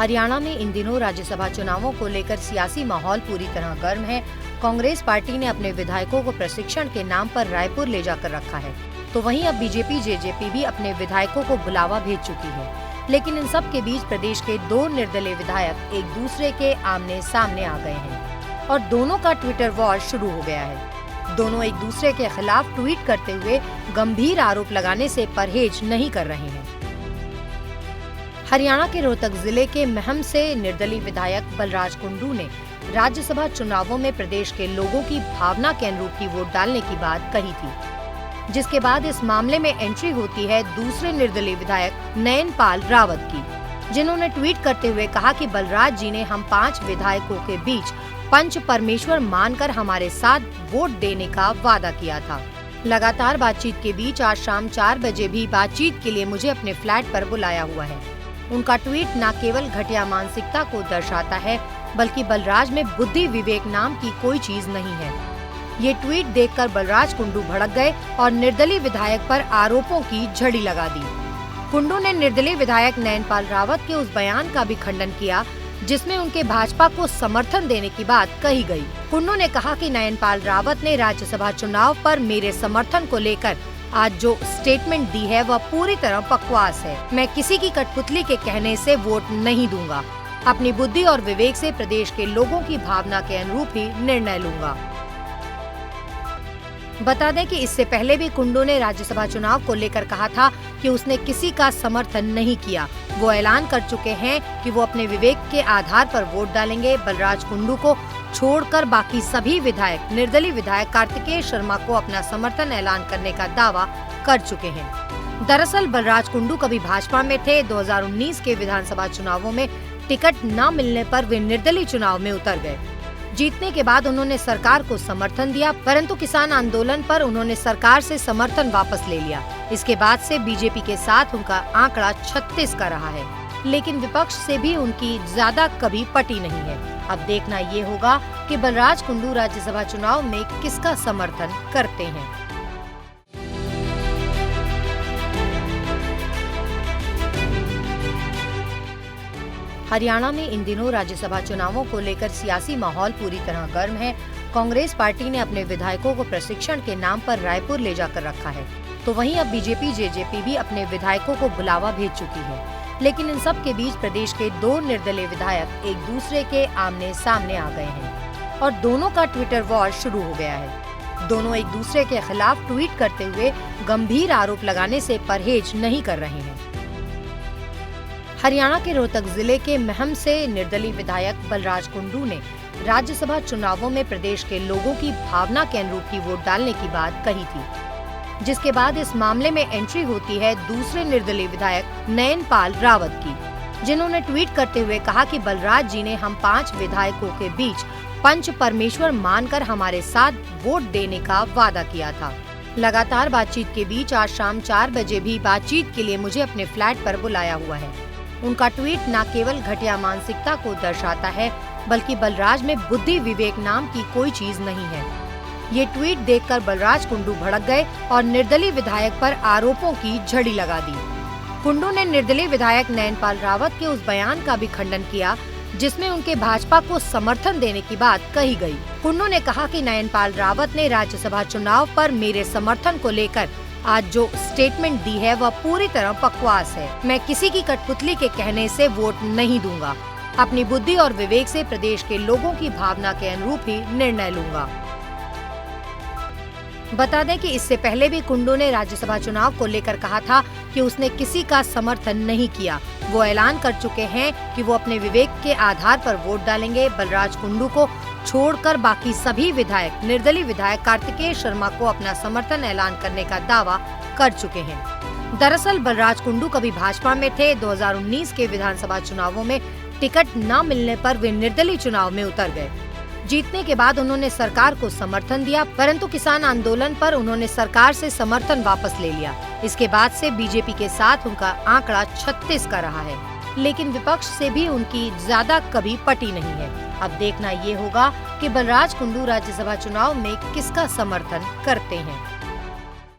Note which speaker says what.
Speaker 1: हरियाणा में इन दिनों राज्यसभा चुनावों को लेकर सियासी माहौल पूरी तरह गर्म है। कांग्रेस पार्टी ने अपने विधायकों को प्रशिक्षण के नाम पर रायपुर ले जाकर रखा है, तो वहीं अब बीजेपी जेजेपी भी अपने विधायकों को बुलावा भेज चुकी है। लेकिन इन सब के बीच प्रदेश के दो निर्दलीय विधायक एक दूसरे के आमने सामने आ गए हैं और दोनों का ट्विटर वॉर शुरू हो गया है। दोनों एक दूसरे के खिलाफ ट्वीट करते हुए गंभीर आरोप लगाने से परहेज नहीं कर रहे हैं। हरियाणा के रोहतक जिले के महम से निर्दलीय विधायक बलराज कुंडू ने राज्यसभा चुनावों में प्रदेश के लोगों की भावना के अनुरूप ही वोट डालने की बात कही थी, जिसके बाद इस मामले में एंट्री होती है दूसरे निर्दलीय विधायक नयनपाल रावत की, जिन्होंने ट्वीट करते हुए कहा कि बलराज जी ने हम 5 विधायकों के बीच पंच परमेश्वर मानकर हमारे साथ वोट देने का वादा किया था। लगातार बातचीत के बीच आज शाम 4 बजे भी बातचीत के लिए मुझे अपने फ्लैट पर बुलाया हुआ है। उनका ट्वीट न केवल घटिया मानसिकता को दर्शाता है, बल्कि बलराज में बुद्धि विवेक नाम की कोई चीज नहीं है। ये ट्वीट देखकर बलराज कुंडू भड़क गए और निर्दलीय विधायक पर आरोपों की झड़ी लगा दी। कुंडू ने निर्दलीय विधायक नयनपाल रावत के उस बयान का भी खंडन किया जिसमें उनके भाजपा को समर्थन देने की बात कही गई। कुंडू ने कहा कि नयनपाल रावत ने राज्यसभा चुनाव पर मेरे समर्थन को लेकर आज जो स्टेटमेंट दी है वह पूरी तरह बकवास है। मैं किसी की कठपुतली के कहने से वोट नहीं दूंगा। अपनी बुद्धि और विवेक से प्रदेश के लोगों की भावना के अनुरूप ही निर्णय लूंगा। बता दें कि इससे पहले भी कुंडू ने राज्यसभा चुनाव को लेकर कहा था कि उसने किसी का समर्थन नहीं किया। वो ऐलान कर चुके हैं कि वो अपने विवेक के आधार पर वोट डालेंगे। बलराज कुंडू को छोड़कर बाकी सभी विधायक निर्दलीय विधायक कार्तिकेय शर्मा को अपना समर्थन ऐलान करने का दावा कर चुके हैं। दरअसल बलराज कुंडू कभी भाजपा में थे। 2019 के विधानसभा चुनावों में टिकट न मिलने पर वे निर्दलीय चुनाव में उतर गए। जीतने के बाद उन्होंने सरकार को समर्थन दिया, परंतु किसान आंदोलन पर उन्होंने सरकार से समर्थन वापस ले लिया। इसके बाद से बीजेपी के साथ उनका आंकड़ा 36 का रहा है, लेकिन विपक्ष से भी उनकी ज्यादा कभी पटी नहीं है। अब देखना ये होगा कि बलराज कुंडू राज्यसभा चुनाव में किसका समर्थन करते हैं। हरियाणा में इन दिनों राज्यसभा चुनावों को लेकर सियासी माहौल पूरी तरह गर्म है। कांग्रेस पार्टी ने अपने विधायकों को प्रशिक्षण के नाम पर रायपुर ले जाकर रखा है, तो वहीं अब बीजेपी जेजेपी भी अपने विधायकों को बुलावा भेज चुकी है। लेकिन इन सब के बीच प्रदेश के दो निर्दलीय विधायक एक दूसरे के आमने सामने आ गए हैं और दोनों का ट्विटर वॉर शुरू हो गया है। दोनों एक दूसरे के खिलाफ ट्वीट करते हुए गंभीर आरोप लगाने से परहेज नहीं कर रहे हैं। हरियाणा के रोहतक जिले के महम से निर्दलीय विधायक बलराज कुंडू ने राज्यसभा चुनावों में प्रदेश के लोगों की भावना के अनुरूप ही वोट डालने की बात कही थी, जिसके बाद इस मामले में एंट्री होती है दूसरे निर्दलीय विधायक नयनपाल रावत की, जिन्होंने ट्वीट करते हुए कहा कि बलराज जी ने हम 5 विधायकों के बीच पंच परमेश्वर मानकर हमारे साथ वोट देने का वादा किया था। लगातार बातचीत के बीच आज शाम 4 बजे भी बातचीत के लिए मुझे अपने फ्लैट पर बुलाया हुआ है। उनका ट्वीट न केवल घटिया मानसिकता को दर्शाता है, बल्कि बलराज में बुद्धि विवेक नाम की कोई चीज नहीं है। ये ट्वीट देखकर बलराज कुंडू भड़क गए और निर्दलीय विधायक पर आरोपों की झड़ी लगा दी। कुंडू ने निर्दलीय विधायक नयनपाल रावत के उस बयान का भी खंडन किया जिसमें उनके भाजपा को समर्थन देने की बात कही गई। कुंडू ने कहा कि नयनपाल रावत ने राज्यसभा चुनाव पर मेरे समर्थन को लेकर आज जो स्टेटमेंट दी है वह पूरी तरह बकवास है। मैं किसी की कठपुतली के कहने से वोट नहीं दूंगा। अपनी बुद्धि और विवेक से प्रदेश के लोगों की भावना के अनुरूप ही निर्णय लूंगा। बता दें कि इससे पहले भी कुंडू ने राज्यसभा चुनाव को लेकर कहा था कि उसने किसी का समर्थन नहीं किया। वो ऐलान कर चुके हैं कि वो अपने विवेक के आधार पर वोट डालेंगे। बलराज कुंडू को छोड़कर बाकी सभी विधायक निर्दलीय विधायक कार्तिकेय शर्मा को अपना समर्थन ऐलान करने का दावा कर चुके हैं। दरअसल बलराज कुंडू कभी भाजपा में थे। 2019 के विधानसभा चुनावों में टिकट न मिलने पर वे निर्दलीय चुनाव में उतर गए। जीतने के बाद उन्होंने सरकार को समर्थन दिया, परंतु किसान आंदोलन पर उन्होंने सरकार से समर्थन वापस ले लिया। इसके बाद से बीजेपी के साथ उनका आंकड़ा 36 का रहा है, लेकिन विपक्ष से भी उनकी ज्यादा कभी पटी नहीं है। अब देखना ये होगा कि बलराज कुंडू राज्यसभा चुनाव में किसका समर्थन करते हैं।